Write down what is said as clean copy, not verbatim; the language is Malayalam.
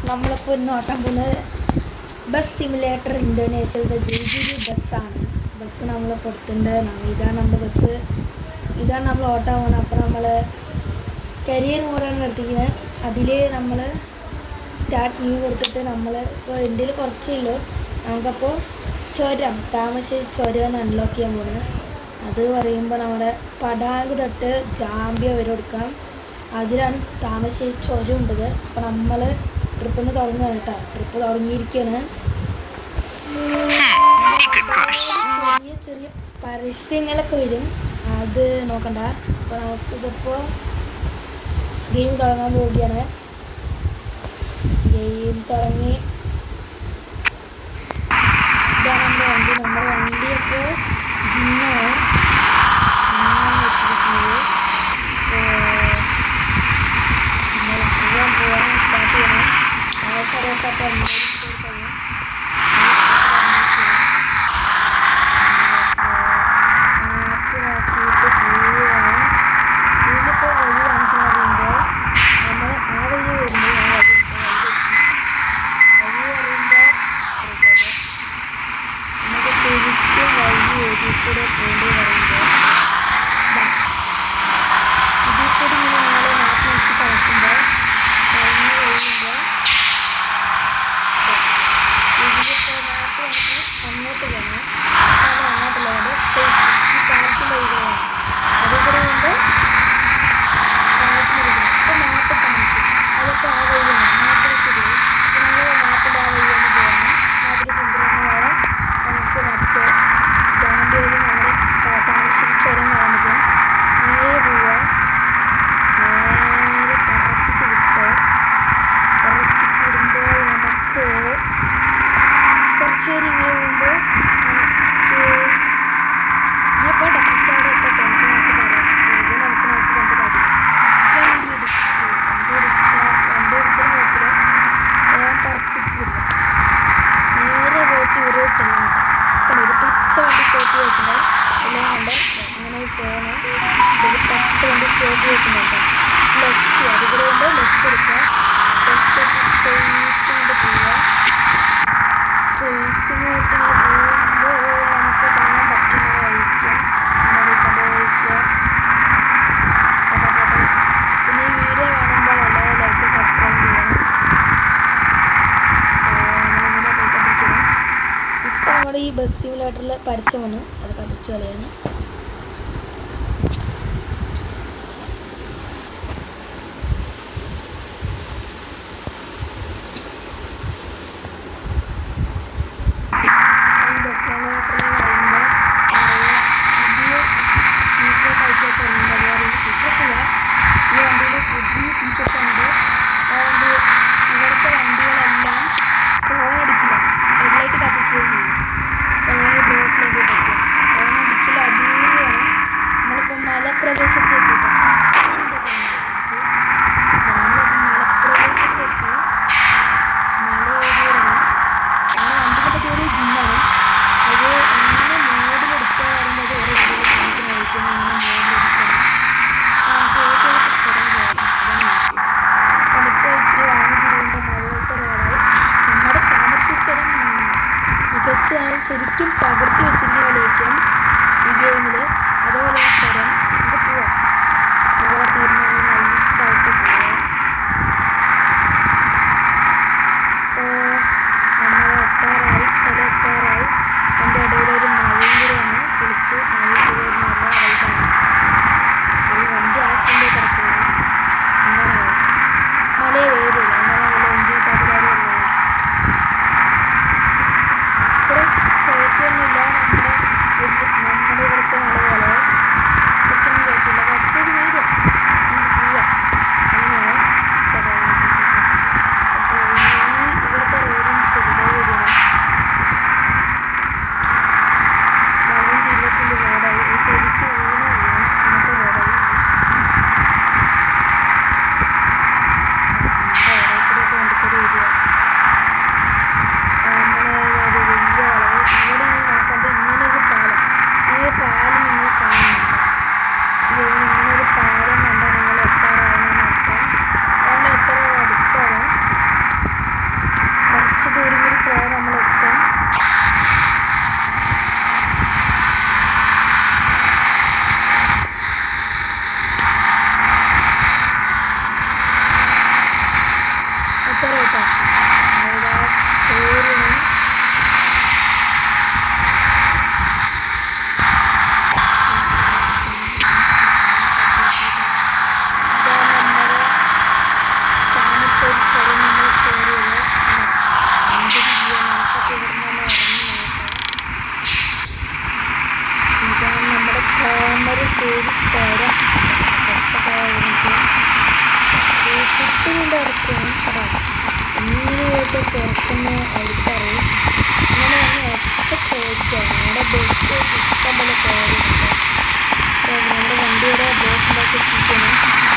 നമ്മളിപ്പോൾ ഇന്ന് ഓട്ടാൻ പോകുന്നത് ബസ് സിമുലേറ്റർ ഇന്തോനേഷ്യയിലത്തെ JGB ബസ്സാണ്. ബസ് നമ്മളിപ്പോൾ എടുത്തിട്ടുണ്ട്. ഇതാണ് നമ്മുടെ ബസ്, ഇതാണ് നമ്മൾ ഓട്ടാൻ പോകുന്നത്. അപ്പോൾ നമ്മൾ കരിയർ മോഡാണ് എടുത്തിരിക്കുന്നത്. അതിൽ നമ്മൾ സ്റ്റാർട്ട് ന്യൂ കൊടുത്തിട്ട് നമ്മൾ ഇപ്പോൾ ഇന്ത്യയിൽ കുറച്ചേ ഉള്ളൂ. നമുക്കപ്പോൾ ചുരം താമരശ്ശേരി ചുരമാണ് അൺലോക്ക് ചെയ്യാൻ പോകുന്നത്. അത് പറയുമ്പോൾ നമ്മുടെ പടാങ്ക് തൊട്ട് ജാമ്പ്യ വരെ എടുക്കാം. അതിലാണ് താമരശ്ശേരി ചുരം ഉണ്ടത്. അപ്പോൾ നമ്മൾ ട്രിപ്പിന് തുടങ്ങുകയാണ് കേട്ടോ. ട്രിപ്പ് തുടങ്ങിയിരിക്കുകയാണ്. ചെറിയ ചെറിയ പരസ്യങ്ങളൊക്കെ വരും, അത് നോക്കണ്ട. അപ്പോൾ നമുക്കിതിപ്പോൾ ഗെയിം തുടങ്ങാൻ പോവുകയാണ്. ഗെയിം തുടങ്ങി. ഇതാണ് നമ്മുടെ വണ്ടിയൊക്കെ ജിന്നാണ് വെച്ചിരിക്കുന്നത്. പോകാൻ സ്റ്റാർട്ട് ചെയ്യണം. ആൾക്കാരൊക്കെ ഇതിലിപ്പോൾ വഴി കാണിക്കുന്ന പറയുമ്പോൾ നമ്മൾ ആ വഴി വരുമ്പോൾ നമുക്ക് ശരിക്കും വഴി എഴുതി കൂടെ പോകേണ്ടി പറയുമ്പോൾ ഇതിൽ കൂടി ഇങ്ങനെ നമ്മൾ മാറ്റി നോക്കി കളിക്കുമ്പോൾ കഴിഞ്ഞ് കഴിയുമ്പോൾ ഇതിലിപ്പോൾ മാറ്റി നമുക്ക് അങ്ങോട്ട് പോകണം. അങ്ങോട്ടുള്ളത് ഈ കാലത്തിൻ്റെ വഴികളാണ്. അതുകൂടെ കൊണ്ട് കാലത്തിന് വരിക. ഇപ്പോൾ മാപ്പ് കാണിക്കും. അതിപ്പോൾ ആ വഴിയാണ് മാപ്പിൽ ശരി. നമ്മൾ മാപ്പിൽ ആ വഴിയാണ് പോകണം. മാപ്പിൽ പിന്തുടർന്ന് നമുക്ക് മറ്റേ ജാമ്പ്യയിൽ നമ്മുടെ താമരശ്ശേരി ചുരം കാണാൻ പറ്റും. നേരെ പോവുക, നേരെ പറപ്പിച്ച് വിട്ടോ. പറപ്പിച്ച് വിടുമ്പോൾ നമുക്ക് കുറച്ച് പേര് ഇങ്ങനെ പോകുമ്പോൾ നമുക്ക് പോട്ടെ. ഫസ്റ്റ് അവിടെ എത്തട്ടെ. നമുക്ക് പറയാം. വെറുതെ നമുക്ക് പണ്ട് കാര്യം വണ്ടി ഇടിച്ചതിന് കുഴപ്പമില്ല. വേഗം പറപ്പിച്ച് വിടുക. നേരെ പോയിട്ട് ഒരു ടൈമുണ്ട് കണ്ടോ. ഒരു പച്ച വണ്ടി സ്റ്റോപ്പ് വെച്ചിട്ടുണ്ട്. എല്ലാം കണ്ട് അങ്ങനെ പോകണം. ഒരു പച്ച വണ്ടി സ്റ്റോപ്പ് വെക്കുന്നുണ്ട്. ലെഫ്റ്റ് അതുകൂടെ കൊണ്ട് ലെഫ്റ്റ് എടുക്കുക. ലെഫ്റ്റ് എടുത്ത് സ്ട്രെയിറ്റ് കൊണ്ട് പോവുക. സ്ട്രെയിറ്റ് ഇങ്ങോട്ട് ഇങ്ങനെ പോകുമ്പോൾ നമുക്ക് കാണാൻ പറ്റുന്നതായിരിക്കും. അങ്ങനെ പോയിക്കൊണ്ടേയിരിക്കുക. പോട്ടെ. പിന്നെ ഈ വീഡിയോ കാണുമ്പോൾ എല്ലാവരും ലൈക്ക് സബ്സ്ക്രൈബ് ചെയ്യണം. നമ്മളിങ്ങനെ പോയിക്കൊണ്ടിരിക്കണം. ഇപ്പം നമ്മുടെ ഈ ബസ് സിമുലേറ്ററിൽ പരസ്യം വന്നു, അത് കണ്ടിച്ച് കളയാണ്. ഈ വണ്ടിയിൽ പുതിയ ഫീച്ചേഴ്സ് ഉണ്ട്. അതുകൊണ്ട് ഇവിടുത്തെ വണ്ടികളെല്ലാം ഹോൺ അടിക്കില്ല, ഹെഡ്ലൈറ്റ് കത്തിക്കുകയും ചെയ്യും. ബ്ലോക്കിലേക്ക് പറ്റുക. ഹോൺ അടിക്കില്ല, അപൂർവമാണ്. നമ്മളിപ്പോൾ മലപ്രദേശത്ത് എത്തിയിട്ടാണ് നമ്മളിപ്പോൾ മലപ്രദേശത്തെത്തി. മല ഏരിയയിലാണ്. നമ്മുടെ വണ്ടിനെ പറ്റി ഒരു ജിന്നാണ്. അത് എങ്ങനെ മോഡിലെടുക്കുക പറയുന്നത് ഓരോ വീഡിയോയിൽ കാണിക്കുന്നതായിരിക്കും. ഇങ്ങനെ മോഡിലെടുക്കണം. നമുക്ക് ഏറ്റവും ഇപ്പോൾ ഇത്തിരി വാങ്ങിതിരികൊണ്ട് മലകൾക്ക് റോഡായി. നമ്മുടെ താമരശ്ശേരി ചുരം മികച്ച ശരിക്കും പകർത്തി വെച്ചിരിക്കുന്നതിലേക്കും ഈ ഗെയിമിൽ. അതേപോലെ ചുരം നമുക്ക് പോവാം. മഴ തീരുന്നതിന് നൈസായിട്ട് പോവാം. അപ്പോൾ നമ്മൾ എത്താറായി, സ്ഥലം എത്താറായി. അതിൻ്റെ ഇടയിലൊരു മഴയും കൂടെയാണ്. കുളിച്ച് മഴയും കൂടെ ഒരു നല്ല വൈബാണ്. ഒരു വണ്ടി ആക്സിഡൻ്റ് കിടക്കുക എന്താണാവുക. മലയിൽ ഏരിയല്ല, എന്താണ് വില എൻജോയ് തകരാറ് വന്നത്. അത്ര കയറ്റമൊന്നുമില്ല നമ്മുടെ ഇവിടുത്തെ മല പോലെ. സ്നൈപ്പർ കേട്ടോ സ്റ്റോറിയാണ് ശരി ചോര കുട്ടിൻ്റെ അടുത്താണ് പറയാം എങ്ങനെയായിട്ട് ചേർക്കുന്ന അവർക്കറിയും അങ്ങനെ പറഞ്ഞ് ഒറ്റ കയറ്റാണ് നമ്മുടെ ബസ് ഇഷ്ടം പോലെ കയറുന്നുണ്ട് നമ്മുടെ വണ്ടിയുടെ ബോട്ടിലൊക്കെ എത്തിക്കണം